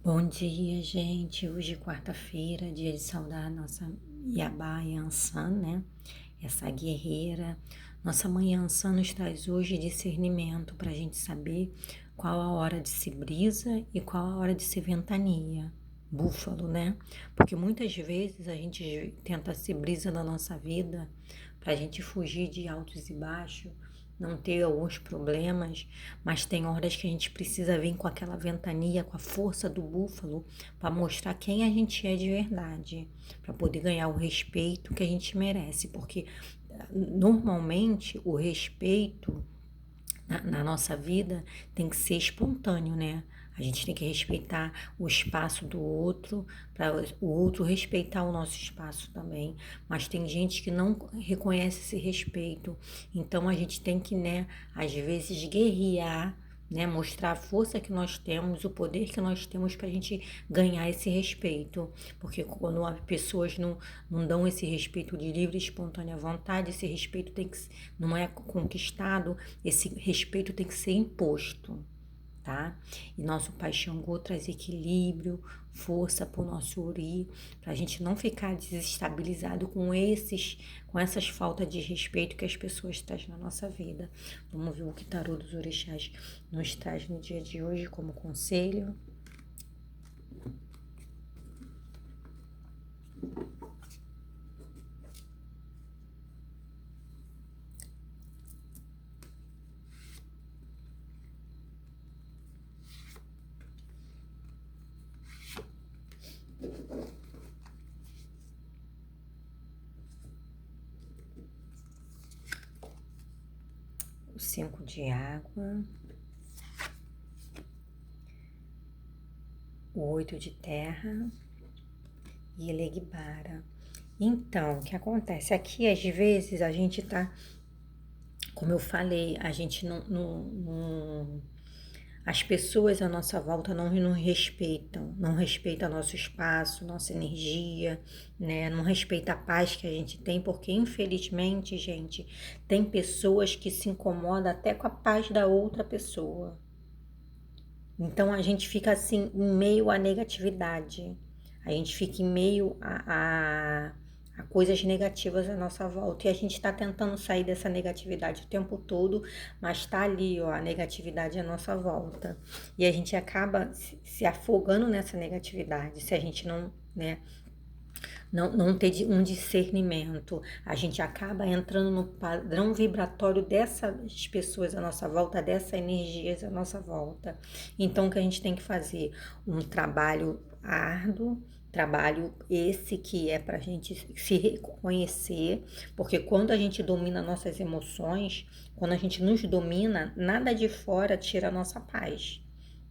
Bom dia, gente. Hoje, quarta-feira, dia de saudar a nossa Yabá Yansan, né? Essa guerreira. Nossa mãe Yansan nos traz hoje discernimento para a gente saber qual a hora de ser brisa e qual a hora de ser ventania. Búfalo, né? Porque muitas vezes a gente tenta ser brisa na nossa vida para a gente fugir de altos e baixos, não ter alguns problemas, mas tem horas que a gente precisa vir com aquela ventania, com a força do búfalo, para mostrar quem a gente é de verdade, para poder ganhar o respeito que a gente merece, porque normalmente o respeito na nossa vida tem que ser espontâneo, né? A gente tem que respeitar o espaço do outro, para o outro respeitar o nosso espaço também. Mas tem gente que não reconhece esse respeito. Então a gente tem que, né, às vezes guerrear, né, mostrar a força que nós temos, o poder que nós temos para a gente ganhar esse respeito. Porque quando as pessoas não dão esse respeito de livre e espontânea vontade, esse respeito não é conquistado, esse respeito tem que ser imposto, tá? E nosso Pai Xangô traz equilíbrio, força para o nosso Ori, para a gente não ficar desestabilizado com essas faltas de respeito que as pessoas trazem na nossa vida. Vamos ver o que Tarô dos Orixás nos traz no dia de hoje como conselho. O 5 de água, o 8 de terra e Elegbara. Então, o que acontece? Aqui, às vezes, a gente tá, como eu falei, a gente as pessoas à nossa volta não nos respeitam, não respeitam nosso espaço, nossa energia, né? Não respeita a paz que a gente tem, porque infelizmente, gente, tem pessoas que se incomodam até com a paz da outra pessoa. Então a gente fica assim, em meio à negatividade. A gente fica em meio a coisas negativas à nossa volta. E a gente está tentando sair dessa negatividade o tempo todo, mas está ali, ó, a negatividade à nossa volta. E a gente acaba se afogando nessa negatividade, se a gente não, né, não ter um discernimento. A gente acaba entrando no padrão vibratório dessas pessoas à nossa volta, dessas energias à nossa volta. Então, o que a gente tem que fazer? Um trabalho árduo, trabalho esse que é para a gente se reconhecer, porque quando a gente domina nossas emoções, quando a gente nos domina, nada de fora tira a nossa paz,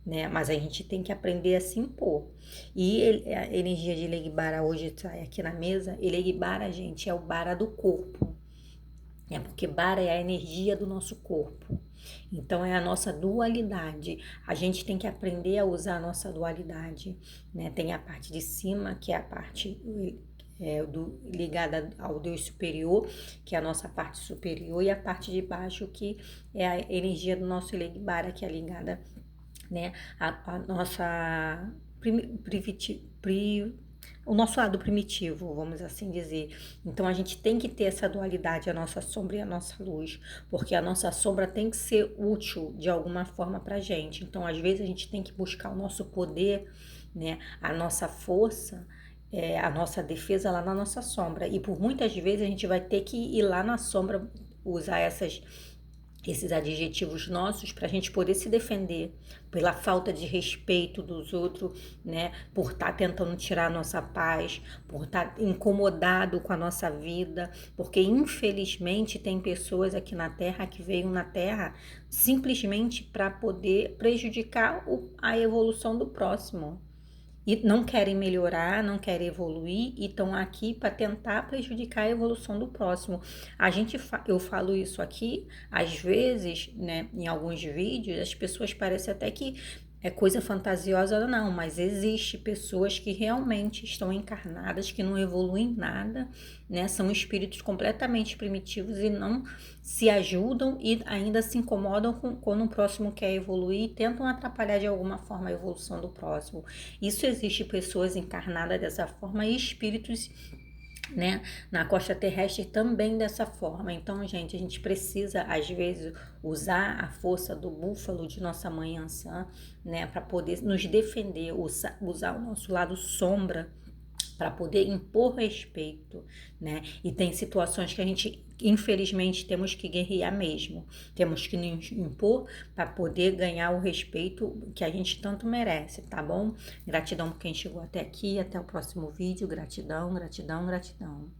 né? Mas a gente tem que aprender a se impor. E a energia de Elegbara hoje sai aqui na mesa. Elegbara, gente, é o bara do corpo, né? Porque bara é a energia do nosso corpo. Então é a nossa dualidade. A gente tem que aprender a usar a nossa dualidade, né? Tem a parte de cima, que é a parte ligada ao Deus superior, que é a nossa parte superior, e a parte de baixo, que é a energia do nosso Elegbara, que é ligada, né, a nossa o nosso lado primitivo, vamos assim dizer. Então a gente tem que ter essa dualidade, a nossa sombra e a nossa luz, porque a nossa sombra tem que ser útil de alguma forma pra gente. Então às vezes a gente tem que buscar o nosso poder, né, a nossa força, a nossa defesa lá na nossa sombra. E por muitas vezes a gente vai ter que ir lá na sombra, usar esses adjetivos nossos para a gente poder se defender pela falta de respeito dos outros, né? Por estar tentando tirar a nossa paz, por estar incomodado com a nossa vida, porque infelizmente tem pessoas aqui na Terra que veio na Terra simplesmente para poder prejudicar a evolução do próximo. E não querem melhorar, não querem evoluir e estão aqui para tentar prejudicar a evolução do próximo. Eu falo isso aqui, às vezes, né, em alguns vídeos, as pessoas parecem até que é coisa fantasiosa não, mas existe pessoas que realmente estão encarnadas, que não evoluem nada, né? São espíritos completamente primitivos e não se ajudam e ainda se incomodam quando o próximo quer evoluir e tentam atrapalhar de alguma forma a evolução do próximo. Isso existe pessoas encarnadas dessa forma e espíritos, né, na costa terrestre também dessa forma. Então, gente, a gente precisa às vezes usar a força do búfalo de nossa mãe Ansã, né, para poder nos defender, usar o nosso lado sombra para poder impor respeito, né? E tem situações que a gente, infelizmente, temos que guerrear mesmo. Temos que nos impor para poder ganhar o respeito que a gente tanto merece, tá bom? Gratidão por quem chegou até aqui, até o próximo vídeo. Gratidão, gratidão, gratidão.